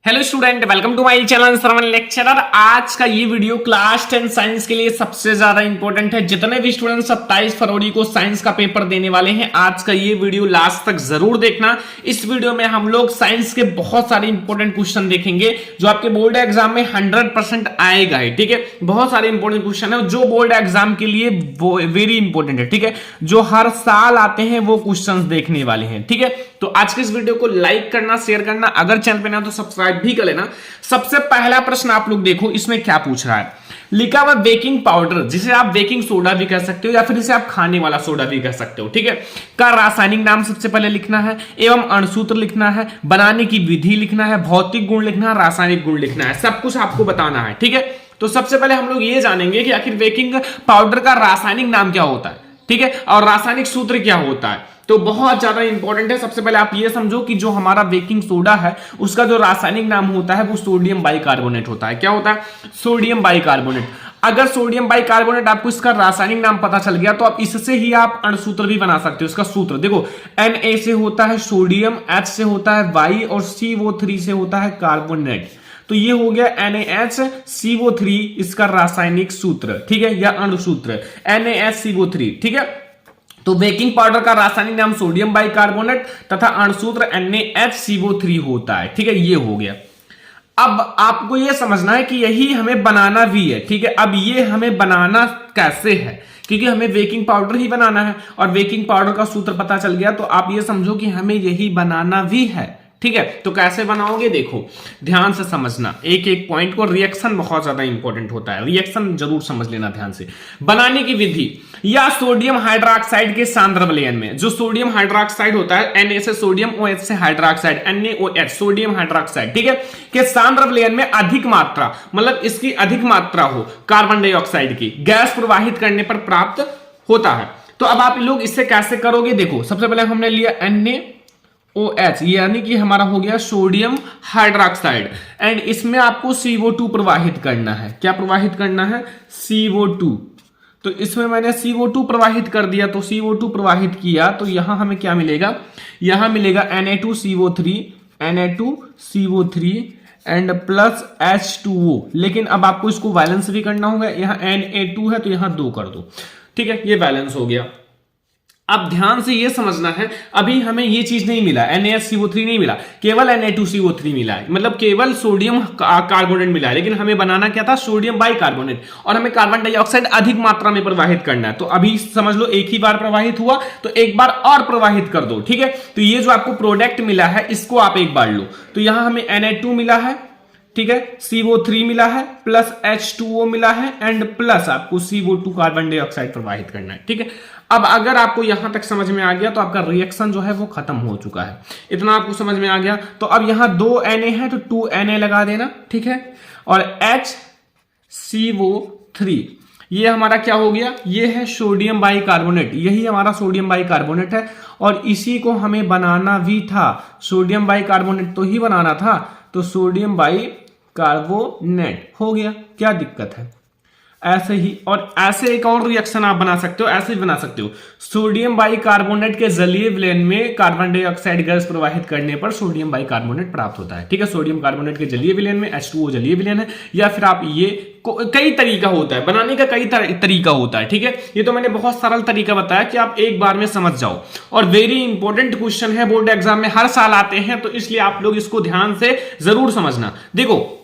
Hello student, welcome to my channel Shravan lecturer. आज का ये वीडियो क्लास 10 साइंस के लिए सबसे ज्यादा इंपॉर्टेंट है। जितने भी स्टूडेंट 27 फरवरी को साइंस का पेपर देने वाले हैं, आज का ये वीडियो लास्ट तक जरूर देखना। इस वीडियो में हम लोग साइंस के बहुत सारे इंपॉर्टेंट क्वेश्चन देखेंगे जो आपके बोर्ड एग्जाम में 100% आएगा ही। ठीक है, बहुत सारे इंपॉर्टेंट क्वेश्चन है जो बोर्ड एग्जाम के लिए वेरी इंपॉर्टेंट है। ठीक है, जो हर साल आते हैं वो क्वेश्चन देखने वाले हैं। ठीक है, तो आज के इस वीडियो को लाइक करना, शेयर करना, अगर चैनल पे ना तो सब्सक्राइब भी कर लेना। सबसे पहला प्रश्न आप लोग देखो, इसमें क्या पूछ रहा है। लिखा हुआ बेकिंग पाउडर, जिसे आप बेकिंग सोडा भी कह सकते हो या फिर इसे आप खाने वाला सोडा भी कह सकते हो। ठीक है, का रासायनिक नाम सबसे पहले लिखना है, एवं अणुसूत्र लिखना है, बनाने की विधि लिखना है, भौतिक गुण लिखना है, रासायनिक गुण लिखना है। सब कुछ आपको बताना है। ठीक है, तो सबसे पहले हम लोग ये जानेंगे कि आखिर बेकिंग पाउडर का रासायनिक नाम क्या होता है। ठीक है, और रासायनिक सूत्र क्या होता है। तो बहुत ज्यादा इंपॉर्टेंट है। सबसे पहले आप ये समझो कि जो हमारा बेकिंग सोडा है उसका जो रासायनिक नाम होता है वो सोडियम बाइकार्बोनेट होता है। क्या होता है? Sodium bicarbonate. अगर सोडियम बाइकार्बोनेट आपको इसका रासायनिक नाम पता चल गया तो आप इससे ही आप अणुसूत्र भी बना सकते हो। इसका सूत्र देखो, Na से होता है सोडियम, H से होता है वाई और CO3 से होता है कार्बोनेट। तो ये हो गया NaHCO3 इसका रासायनिक सूत्र। ठीक है, या अणुसूत्र NaHCO3। ठीक है, तो बेकिंग पाउडर का रासायनिक नाम सोडियम बाइकार्बोनेट तथा अणुसूत्र NaHCO3 होता है। ठीक है, ये हो गया। अब आपको ये समझना है कि यही हमें बनाना भी है। ठीक है, अब ये हमें बनाना कैसे है, क्योंकि हमें बेकिंग पाउडर ही बनाना है और बेकिंग पाउडर का सूत्र पता चल गया तो आप ये समझो कि हमें यही बनाना भी है। ठीक है, तो कैसे बनाओगे देखो, ध्यान से समझना एक एक पॉइंट को। रिएक्शन बहुत ज्यादा इंपॉर्टेंट होता है, रिएक्शन जरूर समझ लेना ध्यान से। बनाने की विधि, या सोडियम हाइड्रोक्साइड के सांद्र विलयन में, जो सोडियम हाइड्रोक्साइड होता है Na से सोडियम, OH से हाइड्रोक्साइड NaOH सोडियम हाइड्रोक्साइड। ठीक है, के सांद्र विलयन में अधिक मात्रा, मतलब इसकी अधिक मात्रा हो कार्बन डाइऑक्साइड की, गैस प्रवाहित करने पर प्राप्त होता है। तो अब आप लोग इससे कैसे करोगे देखो, सबसे पहले हमने लिया NaOH, यानी कि हमारा हो गया सोडियम हाइड्रोक्साइड, एंड इसमें आपको CO2 प्रवाहित करना है। क्या प्रवाहित करना है? CO2। तो इसमें मैंने CO2 प्रवाहित कर दिया, तो CO2 प्रवाहित किया तो यहां हमें क्या मिलेगा? यहां मिलेगा Na2CO3 एंड प्लस H2O। लेकिन अब आपको इसको बैलेंस भी करना होगा। यहां Na2 है तो यहां 2 कर दो। ठीक है, ये बैलेंस हो गया। अब ध्यान से ये समझना है, अभी हमें ये चीज नहीं मिला, NaHCO3 नहीं मिला, केवल Na2CO3 मिला है, मतलब केवल सोडियम कार्बोनेट मिला है। लेकिन हमें बनाना क्या था? सोडियम बाइकार्बोनेट, और हमें कार्बन डाइऑक्साइड अधिक मात्रा में प्रवाहित करना है। तो अभी समझ लो एक ही बार प्रवाहित हुआ तो एक बार और प्रवाहित कर दो। ठीक है, तो ये जो आपको प्रोडक्ट मिला है इसको आप एक बार लो। तो यहां हमें Na2 मिला है, ठीक है, CO3 मिला है, प्लस H2O मिला है, एंड प्लस आपको CO2 कार्बन डाइऑक्साइड प्रवाहित करना है। ठीक है, अब अगर आपको यहां तक समझ में आ गया तो आपका रिएक्शन जो है वो खत्म हो चुका है। इतना आपको समझ में आ गया तो अब यहां 2 Na है तो 2 Na लगा देना। ठीक है, और HCO3 ये हमारा क्या हो गया? ये है सोडियम बाइकार्बोनेट, यही हमारा सोडियम बाइकार्बोनेट है और इसी को हमें बनाना भी था। सोडियम बाइकार्बोनेट तो ही बनाना था, तो सोडियम बाइकार्बोनेट हो गया। क्या दिक्कत है? ऐसे ही, और ऐसे एक और रिएक्शन आप बना सकते हो, ऐसे भी बना सकते हो। सोडियम बाइकार्बोनेट के जलीय विलयन में कार्बन डाइऑक्साइड गैस प्रवाहित करने पर सोडियम बाइकार्बोनेट प्राप्त होता है। ठीक है, सोडियम कार्बोनेट के जलीय विलयन में H2O जलीय विलयन है, या फिर आप ये कई तरीका होता है बनाने का, कई तरीका होता है। ठीक है, ये तो मैंने बहुत सरल तरीका बताया कि आप एक बार में समझ जाओ, और वेरी इंपॉर्टेंट क्वेश्चन है, बोर्ड एग्जाम में हर साल आते हैं, तो इसलिए आप लोग इसको ध्यान से जरूर समझना। देखो,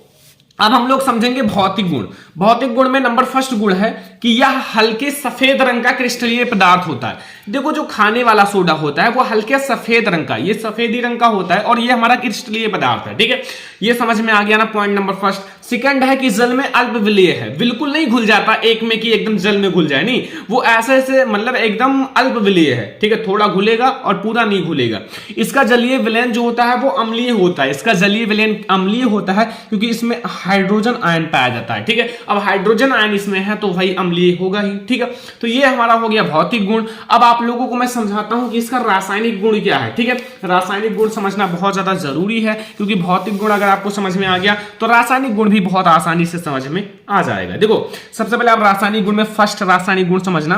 अब हम लोग समझेंगे भौतिक गुण। भौतिक गुण में नंबर फर्स्ट गुण है कि यह हल्के सफेद रंग का क्रिस्टलीय पदार्थ होता है। देखो, जो खाने वाला सोडा होता है वो हल्के सफेद रंग का, ये सफेदी रंग का होता है, और ये हमारा क्रिस्टलीय पदार्थ है। ठीक है, ये समझ में आ गया ना पॉइंट नंबर फर्स्ट। सेकंड है कि जल में अल्प विलेय है, बिल्कुल नहीं घुल जाता एक में कि एकदम जल में घुल जाए, नहीं, वो ऐसे ऐसे मतलब एकदम अल्प विलेय है। ठीक है, थोड़ा घुलेगा और पूरा नहीं घुलेगा। इसका जलीय विलयन जो होता है वो अम्लीय होता है। इसका जलीय विलयन अम्लीय होता है क्योंकि इसमें हाइड्रोजन आयन पाया जाता है। ठीक है, अब हाइड्रोजन आयन इसमें है तो भाई अम्लीय होगा ही। ठीक है, तो ये हमारा हो गया भौतिक गुण। अब आप लोगों को मैं समझाता हूं कि इसका रासायनिक गुण क्या है। ठीक है, रासायनिक गुण समझना बहुत ज्यादा जरूरी है, क्योंकि भौतिक गुण अगर आपको समझ में आ गया तो रासायनिक गुण भी भी बहुत आसानी से समझ में आ जाएगा। देखो सबसे पहले आप रासायनिक गुण में फर्स्ट रासायनिक गुण समझना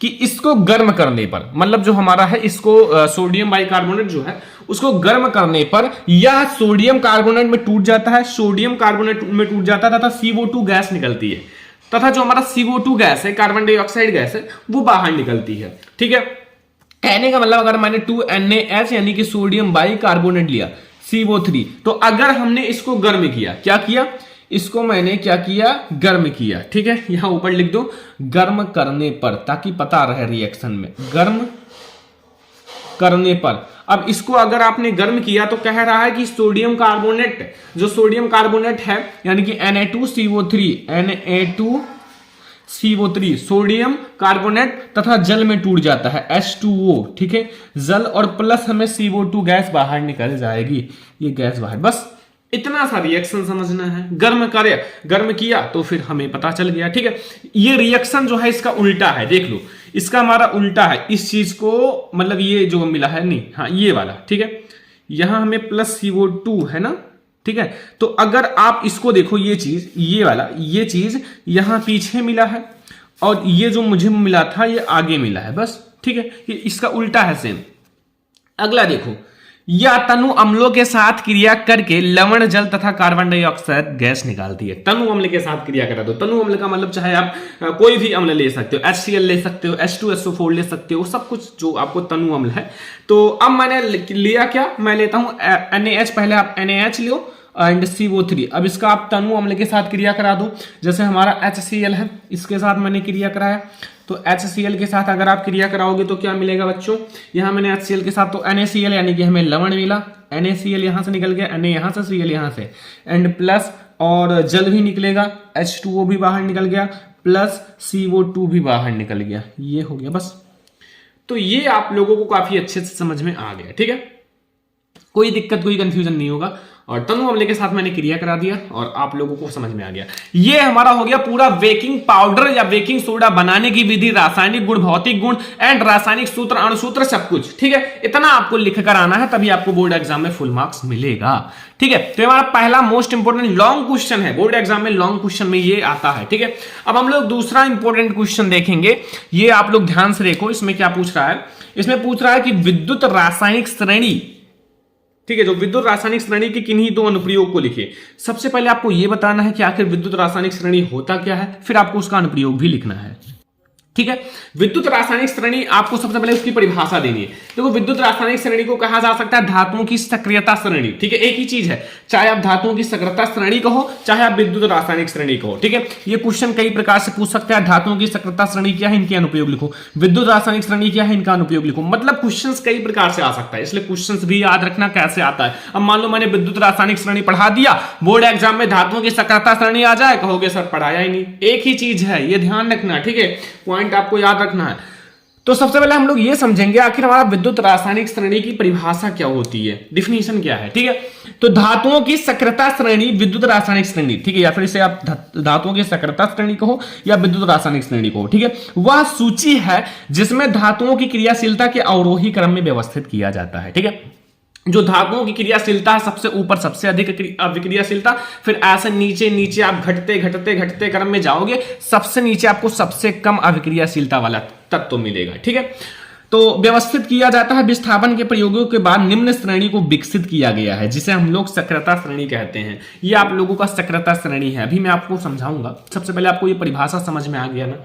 कि इसको गर्म करने पर, मतलब जो हमारा है इसको सोडियम बाइकार्बोनेट जो है उसको गर्म करने पर यह सोडियम कार्बोनेट में टूट जाता है, सोडियम कार्बोनेट में टूट जाता है तथा CO2 गैस निकलती है, तथा जो हमारा CO2 गैस है, कार्बन डाइऑक्साइड गैस है, वो बाहर निकलती है। ठीक है, कहने का मतलब अगर मैंने 2NaH यानी कि सोडियम बाइकार्बोनेट लिया CO3, तो अगर हमने इसको गर्म किया, क्या किया, इसको मैंने क्या किया, गर्म किया। ठीक है, यहां ऊपर लिख दो गर्म करने पर, ताकि पता रहे रिएक्शन में, गर्म करने पर। अब इसको अगर आपने गर्म किया तो कह रहा है कि सोडियम कार्बोनेट, जो सोडियम कार्बोनेट है यानी कि Na2CO3 सोडियम कार्बोनेट तथा जल में टूट जाता है H2O। ठीक है, जल और प्लस हमें CO2 गैस बाहर निकल जाएगी, ये गैस बाहर। बस इतना सा रिएक्शन समझना है। गर्म किया तो फिर हमें पता चल गया। ठीक है, ये रिएक्शन जो है इसका उल्टा है, देख लो इसका हमारा उल्टा है इस चीज को, मतलब ये जो मिला है नहीं, हाँ ये वाला। ठीक है, यहां हमें प्लस CO2 है ना। ठीक है, तो अगर आप इसको देखो, ये चीज, ये वाला, ये चीज यहां पीछे मिला है और ये जो मुझे मिला था ये आगे मिला है, बस। ठीक है, ये इसका उल्टा है सेम। अगला देखो, या तनु अम्लों के साथ क्रिया करके लवण जल तथा कार्बन डाइऑक्साइड गैस निकालती है। तनु अम्ल के साथ क्रिया करा दो, तनु अम्ल का मतलब चाहे आप कोई भी अम्ल ले सकते हो, HCl ले सकते हो, H2SO4 ले सकते हो, सब कुछ जो आपको तनु अम्ल है। तो अब मैंने लिया क्या, मैं लेता हूं NaH, पहले आप NaH लो एंड CO3। अब इसका आप तनु अम्ल के साथ क्रिया करा दो, जैसे हमारा HCl है, इसके साथ मैंने क्रिया कराया, तो HCl के साथ अगर आप क्रिया कराओगे तो क्या मिलेगा बच्चों, यहां मैंने HCl के साथ तो NaCl यानी कि हमें लवण मिला, NaCl यहां से निकल गया, Na यहां से, Cl यहां से, एंड प्लस और जल भी निकलेगा, H2O भी बाहर निकल गया, प्लस CO2 भी बाहर निकल गया, ये हो गया बस। तो ये आप लोगों को काफी अच्छे से समझ में आ गया। ठीक है, कोई दिक्कत, कोई कंफ्यूजन नहीं होगा। और तनु अम्ल के साथ मैंने क्रिया करा दिया और आप लोगों को समझ में आ गया। ये हमारा हो गया पूरा बेकिंग पाउडर या बेकिंग सोडा बनाने की विधि, रासायनिक गुण, भौतिक गुण एंड रासायनिक सूत्र, अणुसूत्र, सब कुछ। ठीक है, इतना आपको लिख कर आना है, तभी आपको बोर्ड एग्जाम में फुल मार्क्स मिलेगा। ठीक है, तो हमारा पहला मोस्ट इंपोर्टेंट लॉन्ग क्वेश्चन है, बोर्ड एग्जाम में लॉन्ग क्वेश्चन में ये आता है। ठीक है, अब हम लोग दूसरा इंपोर्टेंट क्वेश्चन देखेंगे। ये आप लोग ध्यान से देखो, इसमें क्या पूछ रहा है, इसमें पूछ रहा है कि विद्युत रासायनिक श्रेणी, ठीक है, जो विद्युत रासायनिक श्रेणी के किन्हीं दो अनुप्रयोग को लिखिए। सबसे पहले आपको यह बताना है कि आखिर विद्युत रासायनिक श्रेणी होता क्या है, फिर आपको उसका अनुप्रयोग भी लिखना है। ठीक है, विद्युत रासायनिक श्रेणी आपको सबसे पहले उसकी परिभाषा देनी है। देखो विद्युत रासायनिक श्रेणी को कहा जा सकता है धातुओं की सक्रियता श्रेणी। ठीक है, एक ही चीज है, चाहे आप धातुओं की सक्रियता श्रेणी कहो, चाहे आप विद्युत रासायनिक श्रेणी कहो। ठीक है, ये क्वेश्चन कई प्रकार से पूछ सकते हैं, धातुओं की सक्रियता श्रेणी क्या है, इनके अनुप्रयोग लिखो, विद्युत रासायनिक श्रेणी क्या है, इनका अनुप्रयोग लिखो। मतलब क्वेश्चन कई प्रकार से आ सकता है, इसलिए क्वेश्चन भी याद रखना कैसे आता है। अब मान लो मैंने विद्युत रासायनिक श्रेणी पढ़ा दिया, बोर्ड एग्जाम में धातुओं की सक्रियता श्रेणी आ जाए, कहोगे सर पढ़ाया ही नहीं। एक ही चीज है, ये ध्यान रखना। ठीक है, पॉइंट आपको याद रखना है। तो सबसे पहले हम लोग ये समझेंगे आखिर हमारा विद्युत रासायनिक श्रेणी की परिभाषा क्या होती है, डिफिनीशन क्या है। ठीक है, तो धातुओं की सक्रियता श्रेणी विद्युत रासायनिक श्रेणी, ठीक है, या फिर इसे आप धातुओं की सक्रियता श्रेणी कहो या विद्युत रासायनिक श्रेणी कहो। ठीक है, वह सूची है जिसमें धातुओं की क्रियाशीलता के अवरोही क्रम में व्यवस्थित किया जाता है। ठीक है, जो धातुओं की क्रियाशीलता है सबसे ऊपर सबसे अधिक अभिक्रियाशीलता, फिर ऐसे नीचे नीचे आप घटते घटते घटते क्रम में जाओगे, सबसे नीचे आपको सबसे कम अभिक्रियाशीलता वाला तत्व मिलेगा। ठीक है, तो व्यवस्थित किया जाता है। विस्थापन के प्रयोगों के बाद निम्न श्रेणी को विकसित किया गया है, जिसे हम लोग सक्रियता श्रेणी कहते हैं। ये आप लोगों का सक्रियता श्रेणी है, अभी मैं आपको समझाऊंगा। सबसे पहले आपको ये परिभाषा समझ में आ गया ना,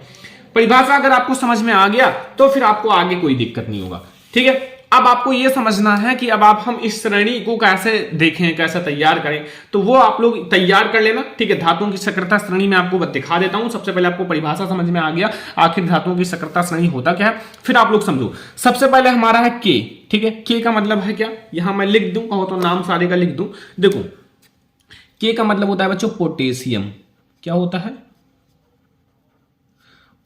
परिभाषा अगर आपको समझ में आ गया तो फिर आपको आगे कोई दिक्कत नहीं होगा। ठीक है, अब आपको यह समझना है कि अब आप हम इस श्रेणी को कैसे देखें, कैसे तैयार करें, तो वो आप लोग तैयार कर लेना। ठीक है, धातुओं की सक्रियता श्रेणी में आपको दिखा देता हूं। सबसे पहले आपको परिभाषा समझ में आ गया, आखिर धातुओं की सक्रियता श्रेणी होता क्या है, फिर आप लोग समझो। सबसे पहले हमारा है के। ठीक है, के का मतलब है क्या, यहां मैं लिख दूं, कहो तो नाम सारे का लिख दूं। देखो के का मतलब होता है बच्चों पोटेशियम। क्या होता है,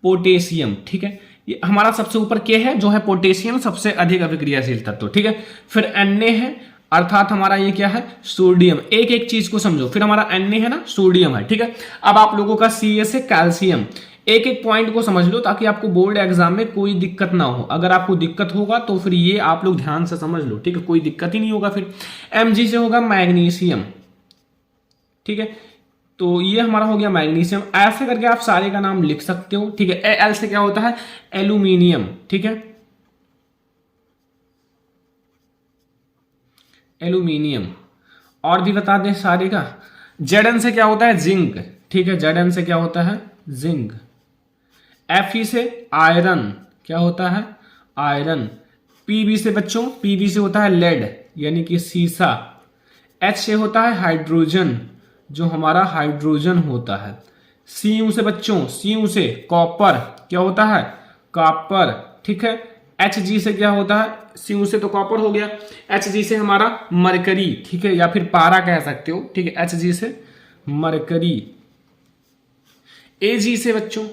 पोटेशियम। ठीक है, ये हमारा सबसे ऊपर के है जो है पोटेशियम, सबसे अधिक अभिक्रियाशील तत्व। ठीक है, फिर Na है, अर्थात हमारा ये क्या है, सोडियम। एक एक चीज को समझो, फिर हमारा Na है ना, सोडियम है। ठीक है, अब आप लोगों का Ca है कैल्शियम। एक एक पॉइंट को समझ लो ताकि आपको बोर्ड एग्जाम में कोई दिक्कत ना हो। अगर आपको दिक्कत होगा तो फिर ये आप लोग ध्यान से समझ लो। ठीक है, कोई दिक्कत ही नहीं होगा। फिर Mg से होगा मैग्नीशियम। ठीक है, तो ये हमारा हो गया मैग्नीशियम। ऐसे करके आप सारे का नाम लिख सकते हो, ठीक है। एल से क्या होता है, एल्यूमिनियम, ठीक है, एल्यूमिनियम। और भी बता दें सारे का। जेडन से क्या होता है, जिंक, ठीक है, जेडन से क्या होता है, जिंक। एफई से आयरन, क्या होता है, आयरन। पीबी से बच्चों, पीबी से होता है लेड, यानी कि सीसा। एच से होता है हाइड्रोजन, जो हमारा हाइड्रोजन होता है। सीयू से बच्चों, सीयू से कॉपर, क्या होता है, कॉपर, ठीक है। एच जी से क्या होता है, सीयू से तो कॉपर हो गया, एच जी से हमारा मरकरी, ठीक है, या फिर पारा कह सकते हो, ठीक है, एच जी से मरकरी। ए जी से बच्चों,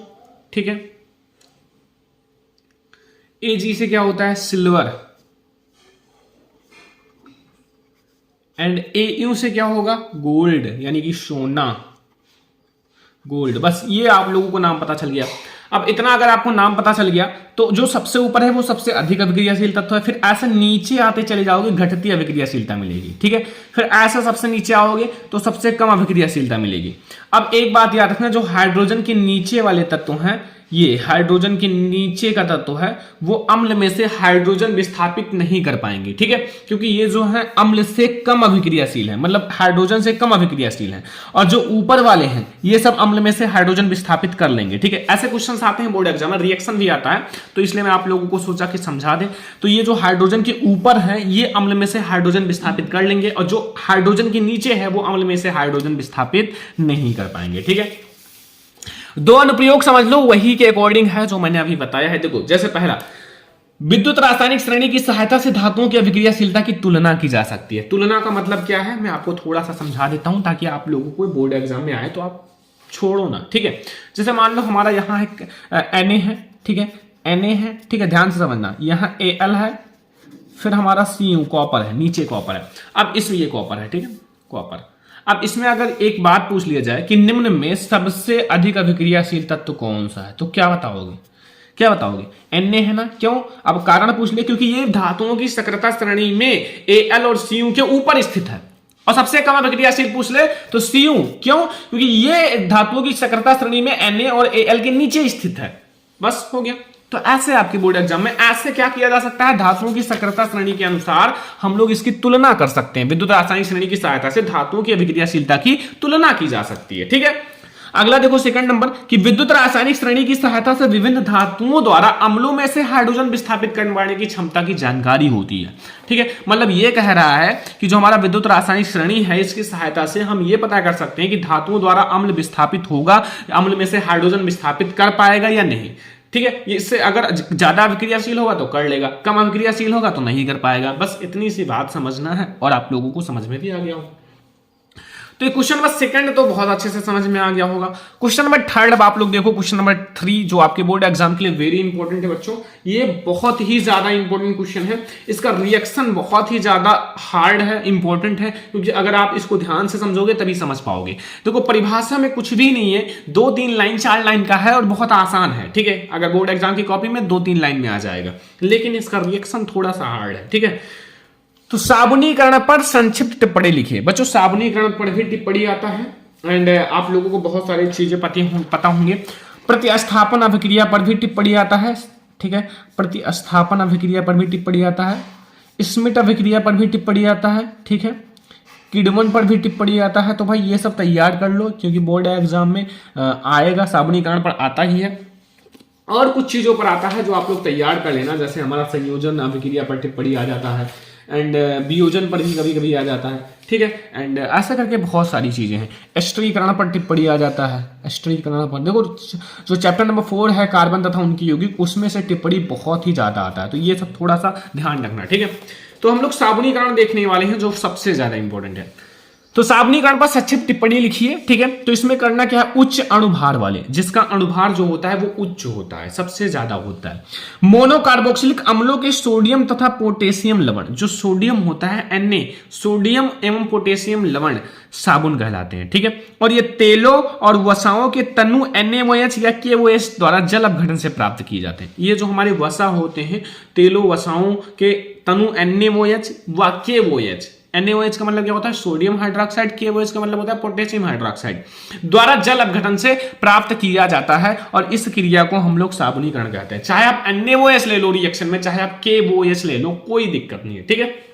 ठीक है, ए जी से क्या होता है, सिल्वर। एंड ए यू से क्या होगा, गोल्ड, यानी कि सोना, गोल्ड। बस ये आप लोगों को नाम पता चल गया। अब इतना अगर आपको नाम पता चल गया तो जो सबसे ऊपर है वो सबसे अधिक अभिक्रियाशील तत्व है। फिर ऐसे नीचे आते चले जाओगे, घटती अभिक्रियाशीलता मिलेगी, ठीक है। फिर ऐसे सबसे नीचे आओगे तो सबसे कम अभिक्रियाशीलता मिलेगी। अब एक बात याद रखना, जो हाइड्रोजन के नीचे वाले तत्व हैं, ये हाइड्रोजन के नीचे का तत्व है, वो अम्ल में से हाइड्रोजन विस्थापित नहीं कर पाएंगे, ठीक है, क्योंकि ये जो है अम्ल से कम अभिक्रियाशील है, मतलब हाइड्रोजन से कम अभिक्रियाशील है। और जो ऊपर वाले हैं ये सब अम्ल में से हाइड्रोजन विस्थापित कर लेंगे, ठीक है। ऐसे क्वेश्चंस आते हैं बोर्ड एग्जाम में, रिएक्शन भी आता है, तो इसलिए मैं आप लोगों को सोचा कि समझा दें। तो ये जो हाइड्रोजन के ऊपर है ये अम्ल में से हाइड्रोजन विस्थापित कर लेंगे, और जो हाइड्रोजन के नीचे है वो अम्ल में से हाइड्रोजन विस्थापित नहीं कर पाएंगे, ठीक है। दो अनुप्रयोग समझ लो, वही के अकॉर्डिंग है जो मैंने अभी बताया है। देखो, जैसे पहला, विद्युत रासायनिक श्रेणी की सहायता से धातुओं की अभिक्रियाशीलता की तुलना की जा सकती है। तुलना का मतलब क्या है, मैं आपको थोड़ा सा समझा देता हूं ताकि आप लोगों को बोर्ड एग्जाम में आए तो आप छोड़ो ना, ठीक है। जैसे मान लो हमारा यहाँ एक Na है, ठीक है, Na है, ठीक है, ध्यान से समझना, यहाँ Al है, फिर हमारा Cu कॉपर है, नीचे कॉपर है। अब इसमें ये कॉपर है, ठीक है, कॉपर। अब इसमें अगर एक बात पूछ लिया जाए कि निम्न में सबसे अधिक अभिक्रियाशील तत्व कौन सा है, तो क्या बताओगे, क्या बताओगे, Na है ना। क्यों, अब कारण पूछ ले, क्योंकि ये धातुओं की सक्रियता श्रेणी में Al और Cu के ऊपर स्थित है। और सबसे कम अभिक्रियाशील पूछ ले तो Cu, क्यों, क्योंकि ये धातुओं की सक्रियता श्रेणी में Na और Al के नीचे स्थित है। बस हो गया। तो ऐसे आपके बोर्ड एग्जाम में ऐसे क्या किया जा सकता है, धातुओं की सक्रियता श्रेणी के अनुसार हम लोग इसकी तुलना कर सकते हैं। विद्युत रासायनिक श्रेणी की सहायता से धातुओं की अभिक्रियाशीलता की तुलना की जा सकती है, ठीक है। अगला देखो, सेकंड नंबर, कि विद्युत रासायनिक श्रेणी की सहायता से विभिन्न धातुओं द्वारा अम्लों में से हाइड्रोजन विस्थापित करने की क्षमता की जानकारी होती है, ठीक है। मतलब ये कह रहा है कि जो हमारा विद्युत रासायनिक श्रेणी है इसकी सहायता से हम ये पता कर सकते हैं कि धातुओं द्वारा अम्ल विस्थापित होगा, अम्ल में से हाइड्रोजन विस्थापित कर पाएगा या नहीं, ठीक है। इससे अगर ज्यादा अभिक्रियाशील होगा तो कर लेगा, कम अभिक्रियाशील होगा तो नहीं कर पाएगा। बस इतनी सी बात समझना है और आप लोगों को समझ में भी आ गया होगा। तो ये क्वेश्चन नंबर सेकंड तो बहुत अच्छे से समझ में आ गया होगा। क्वेश्चन नंबर थर्ड, अब आप लोग देखो, क्वेश्चन नंबर 3 जो आपके बोर्ड एग्जाम के लिए वेरी इंपॉर्टेंट है बच्चों। ये बहुत ही ज्यादा इंपॉर्टेंट क्वेश्चन है, इसका रिएक्शन बहुत ही ज्यादा हार्ड है, इंपॉर्टेंट है, क्योंकि अगर आप इसको ध्यान से समझोगे तभी समझ पाओगे। देखो, परिभाषा में कुछ भी नहीं है, 2-3 लाइन 4 लाइन का है और बहुत आसान है, ठीक है। अगर बोर्ड एग्जाम की कॉपी में 2-3 लाइन में आ जाएगा, लेकिन इसका रिएक्शन थोड़ा सा हार्ड है, ठीक है। तो साबुनीकरण पर संक्षिप्त टिप्पणी लिखिए। बच्चों, साबुनीकरण पर भी टिप्पणी आता है, एंड आप लोगों को बहुत सारी चीजें पता होंगे। प्रतिस्थापन अभिक्रिया पर भी टिप्पणी आता है, ठीक है, प्रतिस्थापन अभिक्रिया पर भी टिप्पणी आता है। स्मिट अभिक्रिया पर भी टिप्पणी आता है, ठीक है। किडमन पर भी टिप्पणी आता है। तो भाई ये सब तैयार कर लो, क्योंकि बोर्ड एग्जाम में आएगा, साबुनीकरण पर आता ही है। और कुछ चीजों पर आता है जो आप लोग तैयार कर लेना, जैसे हमारा संयोजन अभिक्रिया पर टिप्पणी आ जाता है, एंड वियोजन पर भी कभी कभी आ जाता है, ठीक है। एंड ऐसा करके बहुत सारी चीजें हैं। एस्टरीकरण पर टिप्पणी आ जाता है। एस्टरीकरण पर देखो, जो चैप्टर नंबर 4 है कार्बन तथा उनकी यौगिक, उसमें से टिप्पणी बहुत ही ज्यादा आता है। तो ये सब थोड़ा सा ध्यान रखना, ठीक है। तो हम लोग साबुनीकरण देखने वाले हैं जो सबसे ज्यादा इंपॉर्टेंट है। तो साबुनीकरण पर संक्षिप्त टिप्पणी लिखिए, ठीक है। तो इसमें करना क्या है, उच्च अणुभार वाले, जिसका अणुभार जो होता है वो उच्च होता है, सबसे ज्यादा होता है। मोनोकार्बोक्सिलिक अम्लों के सोडियम तथा पोटेशियम लवण, जो सोडियम होता है Na, सोडियम एवं पोटेशियम लवण साबुन कहलाते हैं, ठीक है। और ये तेलों और वसाओं के तनु NaOH या KOH द्वारा जल अपघटन से प्राप्त किए जाते हैं। ये जो हमारे वसा होते हैं, तेलों वसाओं के तनु NaOH व KOH, NaOH का मतलब क्या होता है? Sodium hydroxide. KOH का मतलब होता है पोटेशियम हाइड्रोक्साइड द्वारा जल अपघटन से प्राप्त किया जाता है और इस क्रिया को हम लोग साबुनीकरण कहते हैं। चाहे आप NaOH ले लो रिएक्शन में, चाहे आप KOH ले लो, कोई दिक्कत नहीं है, ठीक है।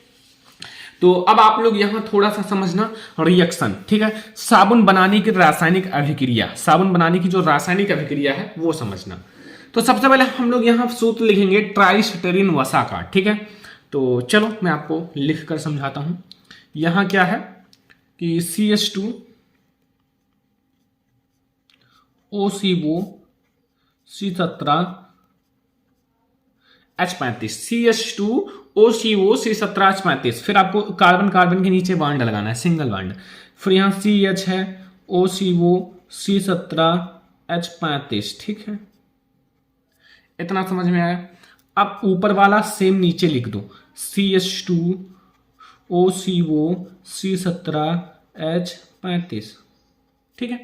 तो अब आप लोग यहां थोड़ा सा समझना रिएक्शन, ठीक है। साबुन बनाने की रासायनिक अभिक्रिया, साबुन बनाने की जो रासायनिक अभिक्रिया है वो समझना। तो सबसे पहले हम लोग यहां सूत्र लिखेंगे ट्राइस्टेरिन वसा का, ठीक है। तो चलो मैं आपको लिख कर समझाता हूं। यहां क्या है कि CH2 OCO C17 H35, CH2 OCO C17 H35। फिर आपको कार्बन कार्बन के नीचे बॉन्ड लगाना है, सिंगल बॉन्ड। फिर यहां CH है OCO C17 H35, ठीक है। इतना समझ में आया। अब ऊपर वाला सेम नीचे लिख दो, CH2 OCO C17 H35, ठीक है।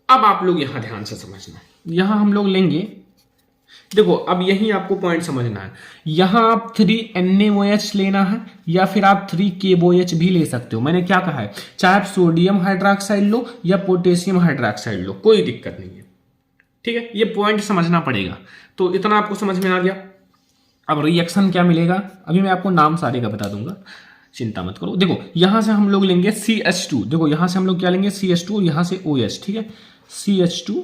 अब आप लोग यहां ध्यान से समझना, यहां हम लोग लेंगे, देखो अब यही आपको पॉइंट समझना है। यहां आप 3NaOH लेना है या फिर आप 3KOH भी ले सकते हो। मैंने क्या कहा है, चाहे आप सोडियम हाइड्रोक्साइड लो या पोटेशियम हाइड्रोक्साइड लो, कोई दिक्कत नहीं है, ठीक है। ये पॉइंट समझना पड़ेगा। तो इतना आपको समझ में आ गया। अब रिएक्शन क्या मिलेगा, अभी मैं आपको नाम सारे का बता दूंगा, चिंता मत करो। देखो यहां से हम लोग लेंगे CH2, देखो यहां से हम लोग क्या लेंगे CH2 और यहां से OH, ठीक है। CH2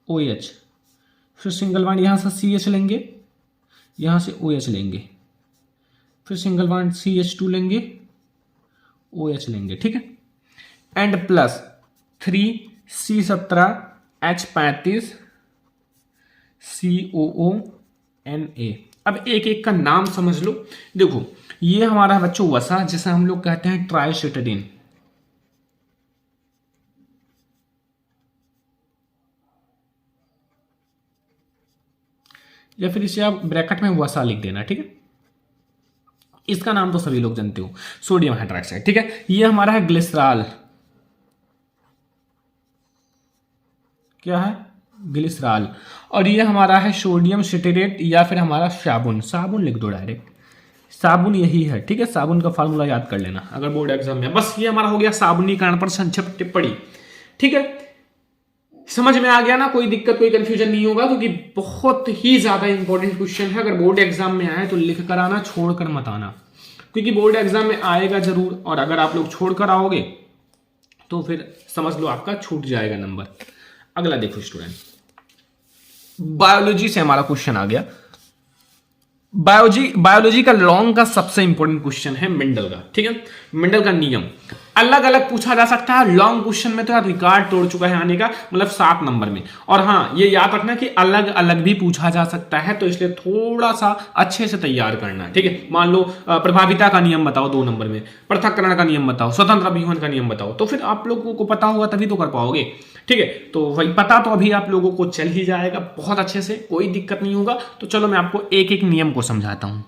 OH, फिर सिंगल बॉन्ड यहां से CH लेंगे, यहां से OH लेंगे, फिर सिंगल बॉन्ड CH2 लेंगे, OH लेंगे, ठीक है। And plus 3C17 H35 COONA। अब एक एक का नाम समझ लो। देखो ये हमारा है बच्चों वसा, जिसे हम लोग कहते हैं ट्राइस्टेरिन, या फिर इसे आप ब्रैकेट में वसा लिख देना, ठीक है। इसका नाम तो सभी लोग जानते हो, सोडियम हाइड्रोक्साइड, ठीक है। ये हमारा है ग्लिसरॉल, क्या है ग्लिसरॉल। और ये हमारा है सोडियम सिट्रेट या फिर हमारा साबुन, साबुन लिख दो डायरेक्ट, साबुन यही है, ठीक है। साबुन का फार्मूला याद कर लेना अगर बोर्ड एग्जाम में। बस ये हमारा हो गया साबुनीकरण पर संक्षिप्त टिप्पणी, ठीक है। समझ में आ गया ना, कोई दिक्कत कोई कंफ्यूजन नहीं होगा, क्योंकि बहुत ही ज्यादा इंपॉर्टेंट क्वेश्चन है। अगर बोर्ड एग्जाम में आए तो लिख कर आना, छोड़ कर मत आना, क्योंकि बोर्ड एग्जाम में आएगा जरूर। और अगर आप लोग छोड़ कर आओगे तो फिर समझ लो आपका छूट जाएगा नंबर। अगला देखो स्टूडेंट, बायोलॉजी से हमारा क्वेश्चन आ गया। बायोलॉजी का लॉन्ग का सबसे इंपॉर्टेंट क्वेश्चन है मेंडल का, ठीक है। मेंडल का नियम अलग अलग पूछा जा सकता है। लॉन्ग क्वेश्चन में तो यार रिकॉर्ड तोड़ चुका है आने का, मतलब 7 नंबर में। और हाँ ये याद रखना कि अलग अलग भी पूछा जा सकता है, तो इसलिए थोड़ा सा अच्छे से तैयार करना है, ठीक है। मान लो प्रभाविता का नियम बताओ 2 नंबर में, पृथक्करण का नियम बताओ, स्वतंत्र अभिवन का नियम बताओ, तो फिर आप लोगों को पता होगा तभी तो कर पाओगे, ठीक है। तो वही पता तो अभी आप लोगों को चल ही जाएगा बहुत अच्छे से, कोई दिक्कत नहीं होगा। तो चलो मैं आपको एक एक नियम को समझाता हूं।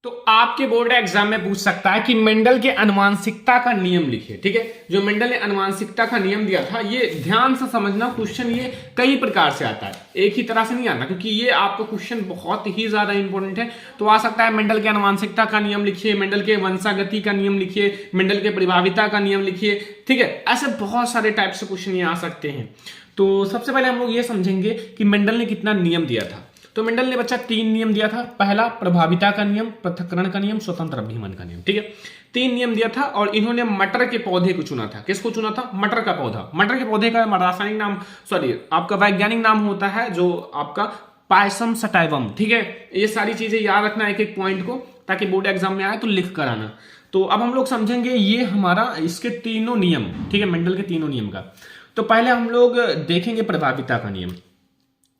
तो आपके बोर्ड एग्जाम में पूछ सकता है कि मेंडल के अनुवांशिकता का नियम लिखिए, ठीक है। जो मेंडल ने अनुवांशिकता का नियम दिया था, ये ध्यान से समझना, क्वेश्चन ये कई प्रकार से आता है, एक ही तरह से नहीं आता, क्योंकि ये आपका क्वेश्चन बहुत ही ज्यादा इंपॉर्टेंट है। तो आ सकता है मेंडल के अनुवांशिकता का नियम लिखिए, मेंडल के वंशागति का नियम लिखिए, मेंडल के प्रभाविता का नियम लिखिए, ठीक है। ऐसे बहुत सारे टाइप से क्वेश्चन ये आ सकते हैं। तो सबसे पहले हम लोग ये समझेंगे कि मेंडल ने कितना नियम दिया था। तो मेंडल ने बच्चा 3 नियम दिया था। पहला प्रभाविता का नियम, पृथक्करण का नियम, स्वतंत्र अभिमन का नियम, ठीक है। 3 नियम दिया था और इन्होंने मटर के पौधे को चुना था। किसको चुना था? मटर का पौधा। मटर के पौधे का रासायनिक नाम, सॉरी आपका वैज्ञानिक नाम होता है जो आपका पायसम सटाइवम, ठीक है। ये सारी चीजें याद रखना एक एक पॉइंट को, ताकि बोर्ड एग्जाम में आए तो लिख कर आना। तो अब हम लोग समझेंगे ये हमारा इसके तीनों नियम, ठीक है, मेंडल के तीनों नियम का। तो पहले हम लोग देखेंगे प्रभाविता का नियम।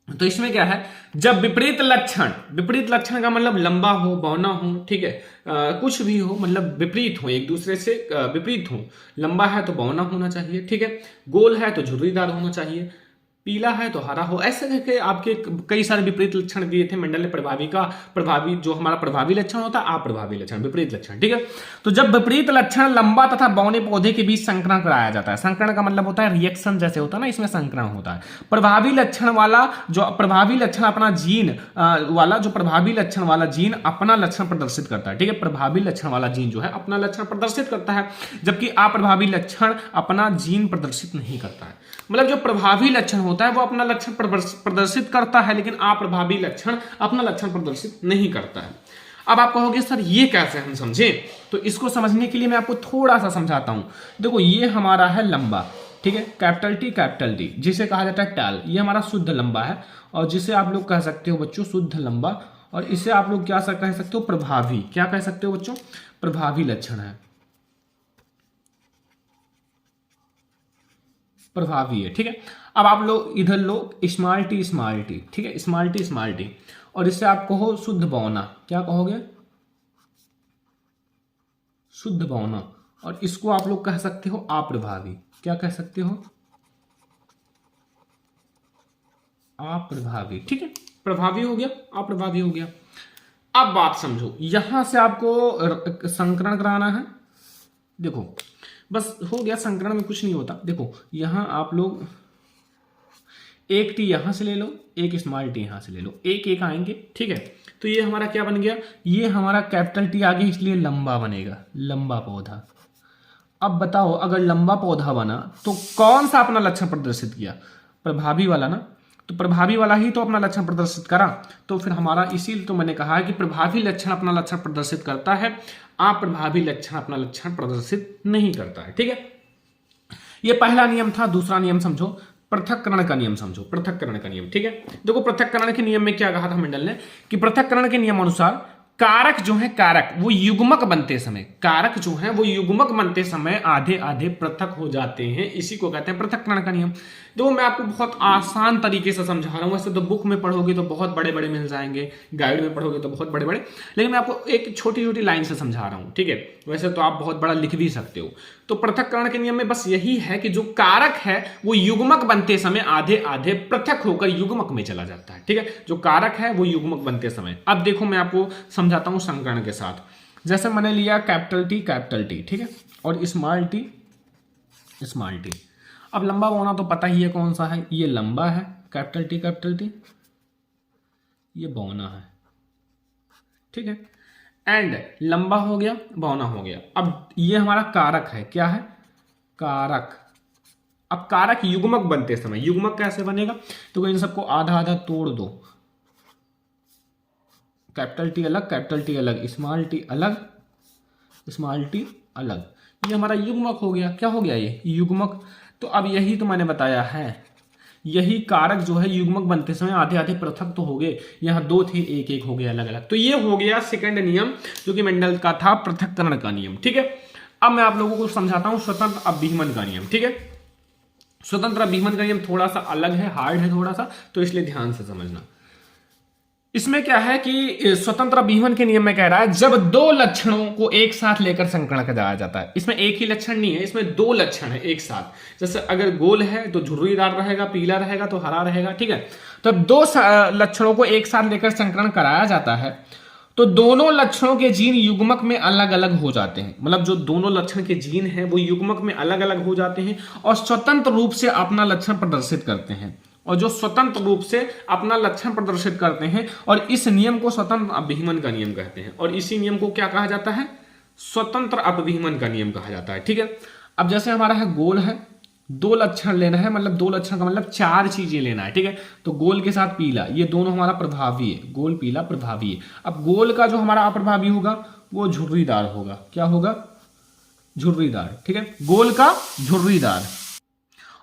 तो इसमें क्या है, जब विपरीत लक्षण का मतलब लंबा हो, बौना हो, ठीक है, कुछ भी हो, मतलब विपरीत हो, एक दूसरे से विपरीत हो। लंबा है तो बौना होना चाहिए, ठीक है। गोल है तो झुर्रीदार होना चाहिए। पीला है तो हरा हो, ऐसे करके आपके कई सारे विपरीत लक्षण दिए थे मेंडल ने प्रभावी का। प्रभावी जो हमारा प्रभावी लक्षण होता है, अप्रभावी लक्षण, विपरीत लक्षण, ठीक है। तो जब विपरीत लक्षण लंबा तथा बौने पौधे के बीच संकरण कराया जाता है, संकरण का मतलब होता है रिएक्शन जैसे होता है ना, इसमें संकरण होता है। प्रभावी लक्षण वाला जो प्रभावी लक्षण अपना जीन वाला जो प्रभावी लक्षण वाला जीन अपना लक्षण प्रदर्शित करता है, ठीक है। प्रभावी लक्षण वाला जीन जो है अपना लक्षण प्रदर्शित करता है, जबकि अप्रभावी लक्षण अपना जीन प्रदर्शित नहीं करता है। मतलब जो प्रभावी लक्षण होता है वो अपना लक्षण प्रदर्शित करता है, लेकिन अप्रभावी लक्षण अपना लक्षण प्रदर्शित नहीं करता है। अब आप कहोगे सर ये कैसे हम समझें, तो इसको समझने के लिए मैं आपको थोड़ा सा समझाता हूं। देखो ये हमारा है लंबा, ठीक है, कैपिटल टी जिसे कहा जाता है टैल, ये हमारा शुद्ध लंबा है, और जिसे आप लोग कह सकते हो बच्चों शुद्ध लंबा, और इसे आप लोग क्या कह सकते हो प्रभावी, क्या कह सकते हो बच्चों, प्रभावी लक्षण है, प्रभावी है, ठीक है। अब आप लोग इधर लो स्मॉल टी, ठीक है, स्मॉल टी, और इससे आप कहो शुद्ध बौना, क्या कहोगे, शुद्ध बौना, और इसको आप लोग कह सकते हो अप्रभावी, क्या कह सकते हो, अप्रभावी, ठीक है। प्रभावी हो गया, अप्रभावी हो गया। अब बात समझो, यहां से आपको संकरण कराना है। देखो बस हो गया, संकरण में कुछ नहीं होता। देखो यहां आप लोग एक टी यहां से ले लो, एक स्मॉल टी यहां से ले लो, एक एक आएंगे, ठीक है। तो ये हमारा क्या बन गया, ये हमारा कैपिटल टी आ गया, इसलिए लंबा बनेगा, लंबा पौधा। अब बताओ अगर लंबा पौधा बना तो कौन सा अपना लक्षण प्रदर्शित किया, प्रभावी वाला ना, तो प्रभावी वाला ही तो अपना लक्षण प्रदर्शित करा। तो फिर हमारा इसीलिए तो मैंने कहा है कि प्रभावी लक्षण अपना लक्षण प्रदर्शित करता है, अप्रभावी लक्षण अपना लक्षण प्रदर्शित नहीं करता है, ठीक है। ये पहला नियम था। दूसरा नियम समझो, पृथक्करण का नियम समझो, पृथक्करण का नियम, ठीक है। देखो पृथक्करण के नियम में क्या कहा था मेंडल ने कि पृथक्करण के नियम अनुसार कारक जो है, कारक वो युग्मक बनते समय, कारक जो है वो युग्मक बनते समय आधे आधे पृथक हो जाते हैं, इसी को कहते हैं पृथक्करण का नियम। देखो मैं आपको बहुत आसान तरीके से समझा रहा हूं, वैसे तो बुक में पढ़ोगे तो बहुत बड़े बड़े मिल जाएंगे, गाइड में पढ़ोगे तो बहुत बड़े बड़े, लेकिन मैं आपको एक छोटी छोटी लाइन से समझा रहा हूं, ठीक है। वैसे तो आप बहुत बड़ा लिख भी सकते हो। तो पृथक्करण के नियम में बस यही है कि जो कारक है वो युग्मक बनते समय आधे आधे पृथक होकर युग्मक में चला जाता है, ठीक है। जो कारक है वो युग्मक बनते समय। अब देखो मैं आपको समझाता हूं संकरण के साथ। जैसे मैंने लिया कैपिटल टी, ठीक है, और स्मॉल टी। अब लंबा बौना तो पता ही है कौन सा है, ये लंबा है, कैपिटल टी, ये बौना है, ठीक है। एंड लंबा हो गया, बौना हो गया। अब ये हमारा कारक है, क्या है, कारक। अब कारक युग्मक बनते समय, युग्मक कैसे बनेगा, तो इन सबको आधा आधा तोड़ दो, कैपिटल टी अलग, स्मॉल टी अलग, ये हमारा युग्मक हो गया। क्या हो गया ये युग्मक। तो अब यही तो मैंने बताया है, यही कारक जो है युग्मक बनते समय आधे आधे पृथक तो हो गए, यहां दो थे एक एक हो गया अलग अलग। तो ये हो गया सेकंड नियम जो कि मेंडल का था, पृथक्करण का नियम, ठीक है। अब मैं आप लोगों को समझाता हूं स्वतंत्र अभिमन का नियम, ठीक है। स्वतंत्र अभिमन का नियम थोड़ा सा अलग है, हार्ड है थोड़ा सा, तो इसलिए ध्यान से समझना। इसमें क्या है कि स्वतंत्र अभिमन के नियम में कह रहा है जब दो लक्षणों को एक साथ लेकर संकरण कराया जाता है। इसमें एक ही लक्षण नहीं है, इसमें दो लक्षण है एक साथ। जैसे अगर गोल है तो झुर्रीदार रहेगा, पीला रहेगा तो हरा रहेगा, ठीक है। तो दो लक्षणों को एक साथ लेकर संकरण कराया जाता है तो दोनों लक्षणों के जीन युग्मक में अलग अलग हो जाते हैं। मतलब जो दोनों लक्षण के जीन हैं वो युग्मक में अलग अलग हो जाते हैं और स्वतंत्र रूप से अपना लक्षण प्रदर्शित करते हैं, और जो स्वतंत्र रूप से अपना लक्षण प्रदर्शित करते हैं, और इस नियम को स्वतंत्र अभिमन का नियम कहते हैं। और इसी नियम को क्या कहा जाता है, स्वतंत्र अभिमन का नियम कहा जाता है, ठीक है। अब जैसे हमारा है गोल है, दो लक्षण लेना है, मतलब दो लक्षण का मतलब चार चीजें लेना है, ठीक है। तो गोल के साथ पीला, ये दोनों हमारा प्रभावी है, गोल पीला प्रभावी है। अब गोल का जो हमारा अप्रभावी होगा वो झुर्रीदार होगा, क्या होगा, झुर्रीदार, ठीक है, गोल का झुर्रीदार।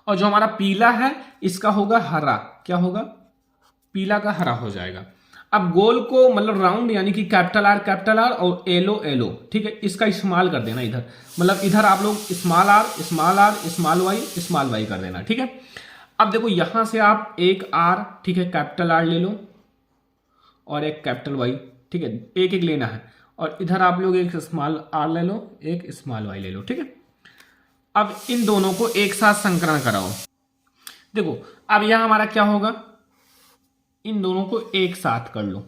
और जो हमारा पीला है इसका होगा हरा, क्या होगा, पीला का हरा हो जाएगा। अब गोल को मतलब राउंड यानी कि कैपिटल आर और एलो, ठीक है, इसका इस्तेमाल कर देना इधर, मतलब इधर आप लोग स्मॉल आर स्मॉल वाई कर देना, ठीक है। अब देखो यहां से आप एक आर, ठीक है, कैपिटल आर ले लो और एक कैपिटल वाई, ठीक है, एक एक लेना है। और इधर आप लोग एक स्मॉल आर ले लो, एक स्मॉल वाई ले लो, ठीक है। अब इन दोनों को एक साथ संकरण कराओ। देखो अब यहां हमारा क्या होगा, इन दोनों को एक साथ कर लो,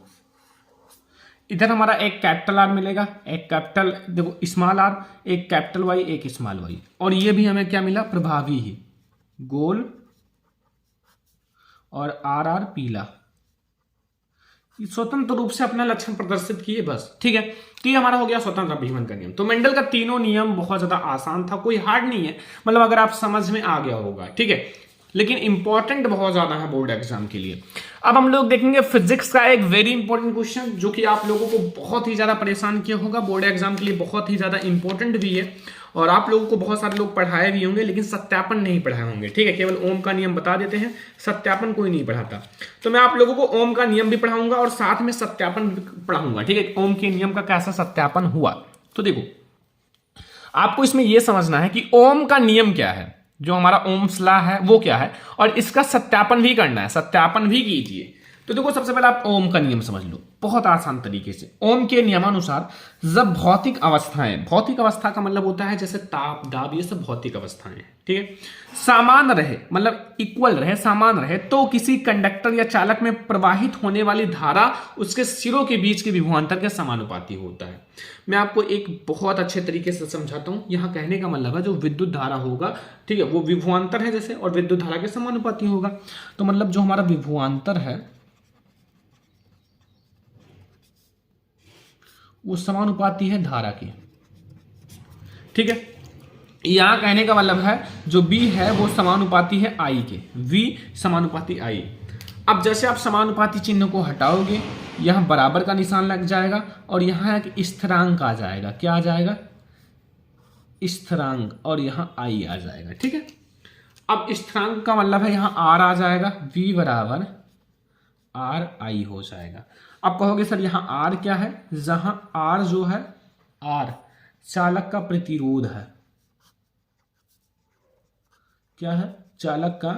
इधर हमारा एक कैपिटल आर मिलेगा, एक कैपिटल देखो स्मॉल आर, एक कैपिटल वाई, एक स्मॉल वाई, और ये भी हमें क्या मिला, प्रभावी ही, गोल और आर आर पीला, स्वतंत्र रूप से अपना लक्षण प्रदर्शित किए बस। ठीक है, तो ये हमारा हो गया स्वतंत्र अभिमन का नियम। तो मेंडल का तीनों नियम बहुत ज्यादा आसान था, कोई हार्ड नहीं है, मतलब अगर आप समझ में आ गया होगा। ठीक है, लेकिन इंपॉर्टेंट बहुत ज्यादा है बोर्ड एग्जाम के लिए। अब हम लोग देखेंगे फिजिक्स का एक वेरी इंपॉर्टेंट क्वेश्चन, जो कि आप लोगों को बहुत ही ज्यादा परेशान किया होगा, बोर्ड एग्जाम के लिए बहुत ही ज्यादा इंपॉर्टेंट भी है, और आप लोगों को बहुत सारे लोग पढ़ाए भी होंगे, लेकिन सत्यापन नहीं पढ़ाए होंगे। ठीक है, केवल ओम का नियम बता देते हैं, सत्यापन कोई नहीं पढ़ाता। तो मैं आप लोगों को ओम का नियम भी पढ़ाऊंगा और साथ में सत्यापन भी पढ़ाऊंगा। ठीक है, ओम के नियम का कैसा सत्यापन हुआ। तो देखो, आपको इसमें यह समझना है कि ओम का नियम क्या है, जो हमारा ओम्स लॉ है वो क्या है, और इसका सत्यापन भी करना है, सत्यापन भी कीजिए। तो देखो, सबसे पहले आप ओम का नियम समझ लो बहुत आसान तरीके से। ओम के नियमानुसार जब भौतिक अवस्थाएं, भौतिक अवस्था का मतलब होता है जैसे ताप, दाब, ये सब भौतिक अवस्थाएं हैं। ठीक है, समान रहे, मतलब इक्वल रहे, समान रहे, तो किसी कंडक्टर या चालक में प्रवाहित होने वाली धारा उसके सिरों के बीच के विभवांतर के समानुपाती होता है। मैं आपको एक बहुत अच्छे तरीके से समझाता हूं। यहां कहने का मतलब है जो विद्युत धारा होगा, ठीक है, वो विभवांतर है जैसे, और विद्युत धारा के समानुपाती होगा। तो मतलब जो हमारा विभवांतर है वो समानुपाती है धारा की। ठीक है, यहां कहने का मतलब है जो B है वो समानुपाती है I के, V समानुपाती I। अब जैसे आप समानुपाती चिन्ह को हटाओगे, यहां बराबर का निशान लग जाएगा, और यहां एक स्थिरांक आ जाएगा। क्या आ जाएगा, स्थिरांक, और यहां I आ जाएगा। ठीक है, अब स्थिरांक का मतलब है यहां R आ जाएगा, V बराबर R I हो जाएगा। अब कहोगे सर यहां R क्या है, जहां R जो है, R चालक का प्रतिरोध है। क्या है, चालक का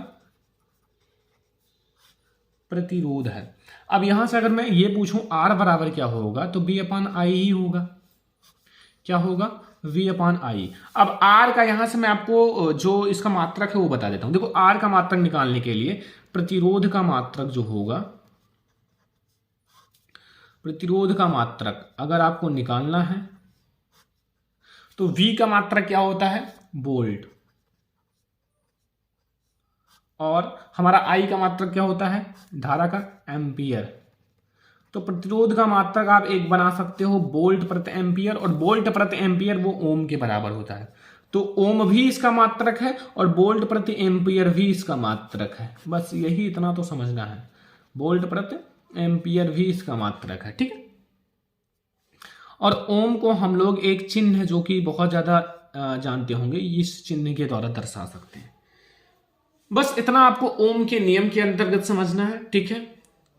प्रतिरोध है। अब यहां से अगर मैं ये पूछूं R बराबर क्या होगा, तो B अपान I ही होगा। क्या होगा, V अपान I। अब R का यहां से मैं आपको जो इसका मात्रक है वो बता देता हूं। देखो, R का मात्रक निकालने के लिए प्रतिरोध का मात्रक जो होगा, प्रतिरोध का मात्रक अगर आपको निकालना है तो V का मात्रक क्या होता है, वोल्ट, और हमारा I का मात्रक क्या होता है, धारा का, एम्पियर। तो प्रतिरोध का मात्रक आप एक बना सकते हो वोल्ट प्रति एम्पियर, और वोल्ट प्रति एम्पियर वो ओम के बराबर होता है। तो ओम भी इसका मात्रक है और वोल्ट प्रति एम्पियर भी इसका मात्रक है। बस यही इतना तो समझना है, वोल्ट प्रति एम्पियर भी इसका मात्रक है। ठीक है, और ओम को हम लोग एक चिन्ह है जो कि बहुत ज्यादा जानते होंगे, इस चिन्ह के द्वारा दर्शा सकते हैं। बस इतना आपको ओम के नियम के अंतर्गत समझना है। ठीक है,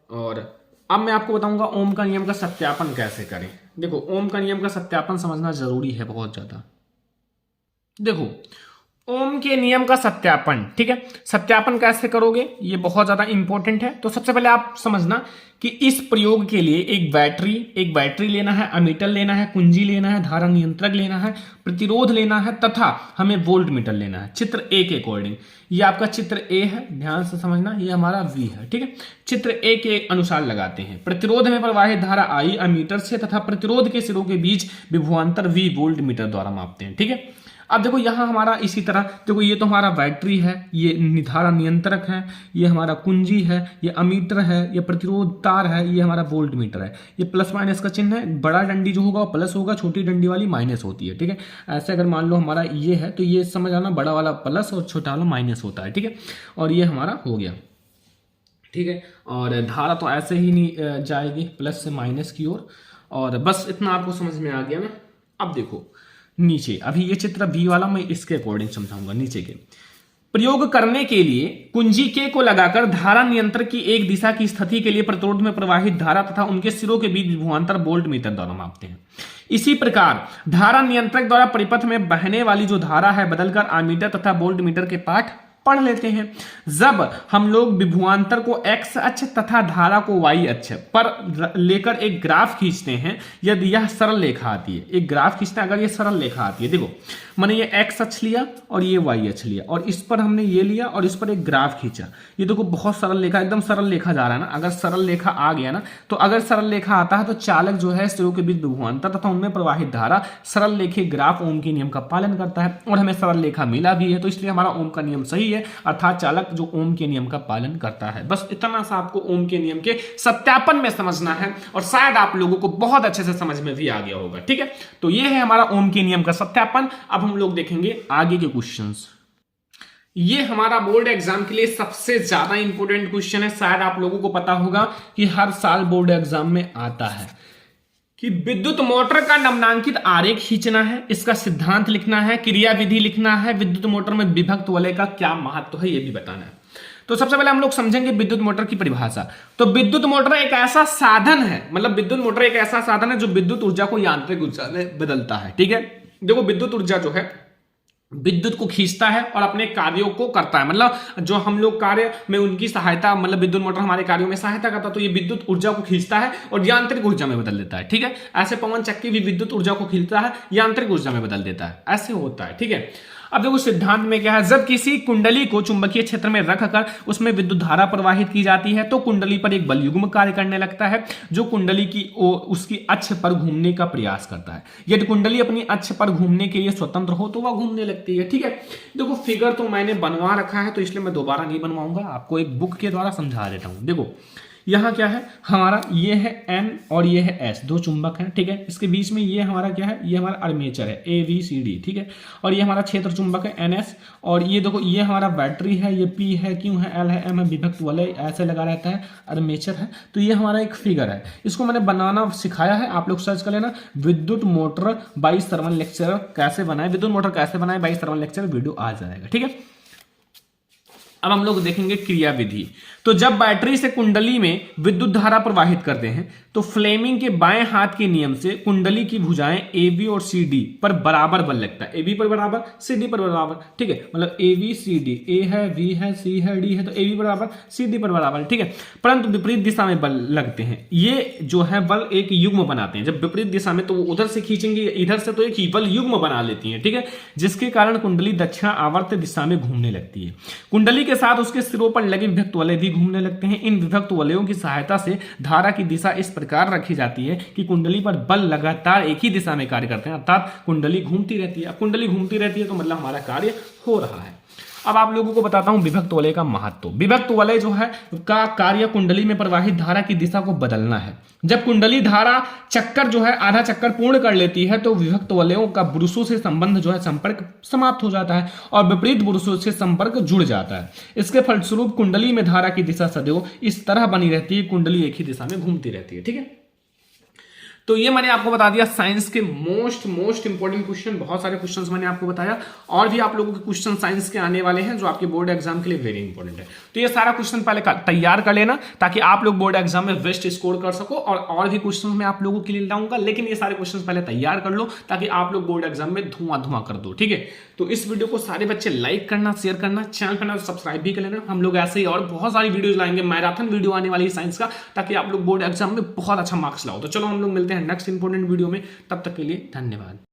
और अब मैं आपको बताऊंगा ओम का नियम का सत्यापन कैसे करें। देखो, ओम का नियम का सत्यापन समझना जरूरी है बहुत ज्यादा। देखो, ओम के नियम का सत्यापन, ठीक है, सत्यापन कैसे करोगे ये बहुत ज्यादा इंपॉर्टेंट है। तो सबसे पहले आप समझना कि इस प्रयोग के लिए एक बैटरी लेना है, अमीटर लेना है, कुंजी लेना है, धारा नियंत्रक लेना है, प्रतिरोध लेना है, तथा हमें वोल्ट मीटर लेना है। चित्र ए के अकॉर्डिंग, ये आपका चित्र ए है, ध्यान से समझना, ये हमारा वी है। ठीक है, चित्र ए के अनुसार लगाते हैं। प्रतिरोध में प्रवाहित धारा I अमीटर से तथा प्रतिरोध के सिरों के बीच विभवांतर V वोल्ट मीटर द्वारा मापते हैं। ठीक है, अब देखो यहां हमारा इसी तरह, देखो ये तो हमारा बैटरी है, ये धारा नियंत्रक है, ये हमारा कुंजी है, ये अमीटर है, ये प्रतिरोध तार है, ये हमारा वोल्ट मीटर है। ये प्लस माइनस का चिन्ह है, बड़ा डंडी जो होगा वो प्लस होगा, छोटी डंडी वाली माइनस होती है। ठीक है, ऐसे अगर मान लो हमारा ये है तो ये समझ आना, बड़ा वाला प्लस और छोटा वाला माइनस होता है। ठीक है, और ये हमारा हो गया। ठीक है, और धारा तो ऐसे ही नहीं जाएगी प्लस से माइनस की ओर, और बस इतना आपको समझ में आ गया ना। अब देखो नीचे, अभी ये चित्र बी वाला मैं इसके अकॉर्डिंग समझाऊंगा। नीचे के प्रयोग करने के लिए कुंजी के को लगाकर धारा नियंत्रक की एक दिशा की स्थिति के लिए प्रतिरोध में प्रवाहित धारा तथा उनके सिरों के बीच विभवांतर वोल्ट मीटर द्वारा मापते हैं। इसी प्रकार धारा नियंत्रक द्वारा परिपथ में बहने वाली जो धारा है बदलकर आमीटर तथा वोल्ट मीटर के पाठ पढ़ लेते हैं। जब हम लोग विभवांतर को x अक्ष तथा धारा को y अक्ष पर लेकर एक ग्राफ खींचते हैं, यदि यह सरल रेखा आती है, एक ग्राफ खींचते हैं अगर ये सरल रेखा आती है, देखो मैंने ये एक्स अक्ष लिया और ये वाई अक्ष लिया और इस पर हमने ये लिया और इस पर एक ग्राफ खींचा। ये देखो बहुत सरल लेखा, एकदम सरल लेखा जा रहा है ना। अगर सरल लेखा आ गया ना, तो अगर सरल लेखा आता है तो चालक जो है सिरों के बीच विभवांतर तथा उनमें प्रवाहित धारा सरल लेखे ग्राफ ओम के नियम का पालन करता है और हमें सरल लेखा मिला भी है, तो इसलिए हमारा ओम का नियम सही है, अर्थात चालक जो ओम के नियम का पालन करता है। बस इतना सा आपको ओम के नियम के सत्यापन में समझना है और शायद आप लोगों को बहुत अच्छे से समझ में भी आ गया होगा। ठीक है, तो ये है हमारा ओम के नियम का सत्यापन। अब हम लोग देखेंगे आगे के क्वेश्चंस। ये हमारा बोर्ड एग्जाम के लिए सबसे ज्यादा इंपॉर्टेंट क्वेश्चन है। शायद आप लोगों को पता होगा कि हर साल बोर्ड एग्जाम में आता है कि विद्युत मोटर का नमनांकित आरेख खींचना है, इसका सिद्धांत लिखना है, क्रियाविधि लिखना है, विद्युत मोटर में विभक्त वलय का क्या महत्व है ये भी बताना है। तो सबसे पहले हम लोग समझेंगे विद्युत मोटर की परिभाषा। तो विद्युत मोटर एक ऐसा साधन है, मतलब विद्युत मोटर एक ऐसा साधन है जो विद्युत ऊर्जा को यांत्रिक ऊर्जा में बदलता है। ठीक है, देखो विद्युत ऊर्जा जो है विद्युत को खींचता है और अपने कार्यों को करता है, मतलब जो हम लोग कार्य में उनकी सहायता, मतलब विद्युत मोटर हमारे कार्यों में सहायता करता है, तो ये विद्युत ऊर्जा को खींचता है और यांत्रिक ऊर्जा में बदल देता है। ठीक है, ऐसे पवन चक्की भी विद्युत ऊर्जा को खींचता है, यांत्रिक ऊर्जा में बदल देता है, ऐसे होता है। ठीक है, अब देखो सिद्धांत में क्या है, जब किसी कुंडली को चुंबकीय क्षेत्र में रखकर उसमें विद्युत धारा प्रवाहित की जाती है तो कुंडली पर एक बल युग्म कार्य करने लगता है जो कुंडली की उसकी अक्ष पर घूमने का प्रयास करता है। यदि कुंडली अपनी अक्ष पर घूमने के लिए स्वतंत्र हो तो वह घूमने लगती है। ठीक है, देखो फिगर तो मैंने बनवा रखा है तो इसलिए मैं दोबारा नहीं बनवाऊंगा, आपको एक बुक के द्वारा समझा देता हूं। देखो यहाँ क्या है हमारा, ये है N और ये है S, दो चुंबक हैं। ठीक है, इसके बीच में ये हमारा क्या है, ये हमारा आर्मेचर है ABCD। ठीक है, और ये हमारा क्षेत्र चुंबक है NS और ये देखो ये हमारा बैटरी है, ये P है, Q है, L है, M है, विभक्त वलय ऐसे लगा रहता है, आर्मेचर है। तो ये हमारा एक फिगर है, इसको मैंने बनाना सिखाया है, आप लोग सर्च कर लेना विद्युत मोटर बाई थर्मल लेक्चर कैसे बनाए, विद्युत मोटर कैसे बनाए बाई थर्मल लेक्चर वीडियो आ जाएगा। ठीक है, अब हम लोग देखेंगे क्रियाविधि। तो जब बैटरी से कुंडली में विद्युत धारा प्रवाहित करते हैं तो फ्लेमिंग के बाएं हाथ के नियम से कुंडली की भुजाएं AB और CD पर बराबर बल लगता है, AB पर बराबर, CD पर बराबर। ठीक है, मतलब ABCD, A है, V है, C है, D है, तो AB बराबर CD पर बराबर। ठीक है, परंतु विपरीत दिशा में बल लगते हैं। ये जो है बल एक युग्म बनाते हैं, जब विपरीत दिशा में तो वो उधर से खींचेंगे, इधर से तो एक बल युग्म बना लेती है। ठीक है, जिसके कारण कुंडली दक्षिण आवर्त दिशा में घूमने लगती है। कुंडली के साथ उसके सिरों पर लगे विभक्त वलय भी घूमने लगते हैं। इन विभक्त वलयों की सहायता से धारा की दिशा इस प्रकार रखी जाती है कि कुंडली पर बल लगातार एक ही दिशा में कार्य करते हैं, अर्थात कुंडली घूमती रहती है। कुंडली घूमती रहती है तो मतलब हमारा कार्य हो रहा है। अब आप लोगों को बताता हूं विभक्त वलय का महत्व। विभक्त वलय जो है का कार्य कुंडली में प्रवाहित धारा की दिशा को बदलना है। जब कुंडली धारा चक्कर जो है आधा चक्कर पूर्ण कर लेती है तो विभक्त वलयों का पुरुषों से संबंध जो है संपर्क समाप्त हो जाता है और विपरीत पुरुषों से संपर्क जुड़ जाता है। इसके फलस्वरूप कुंडली में धारा की दिशा सदैव इस तरह बनी रहती है, कुंडली एक ही दिशा में घूमती रहती है। ठीक है, तो ये मैंने आपको बता दिया साइंस के मोस्ट इंपॉर्टेंट क्वेश्चन। बहुत सारे क्वेश्चंस मैंने आपको बताया और भी आप लोगों के क्वेश्चन साइंस के आने वाले हैं जो आपके बोर्ड एग्जाम के लिए वेरी इंपॉर्टेंट है। तो ये सारा क्वेश्चन पहले तैयार कर लेना ताकि आप लोग बोर्ड एग्जाम में बेस्ट स्कोर कर सको। और भी क्वेश्चन मैं आप लोगों के लिए लाऊंगा, लेकिन ये सारे क्वेश्चन पहले तैयार कर लो ताकि आप लोग बोर्ड एग्जाम में धुआं कर दो। ठीक है, तो इस वीडियो को सारे बच्चे लाइक करना, शेयर करना, चैनल करना, सब्सक्राइब भी कर लेना। हम लोग ऐसे ही और बहुत सारी वीडियोज लाएंगे, मैराथन वीडियो आने वाली है साइंस का, ताकि आप लोग बोर्ड एग्जाम में बहुत अच्छा मार्क्स लाओ। तो चलो हम लोग मिलते हैं नेक्स्ट इंपॉर्टेंट वीडियो में, तब तक के लिए धन्यवाद।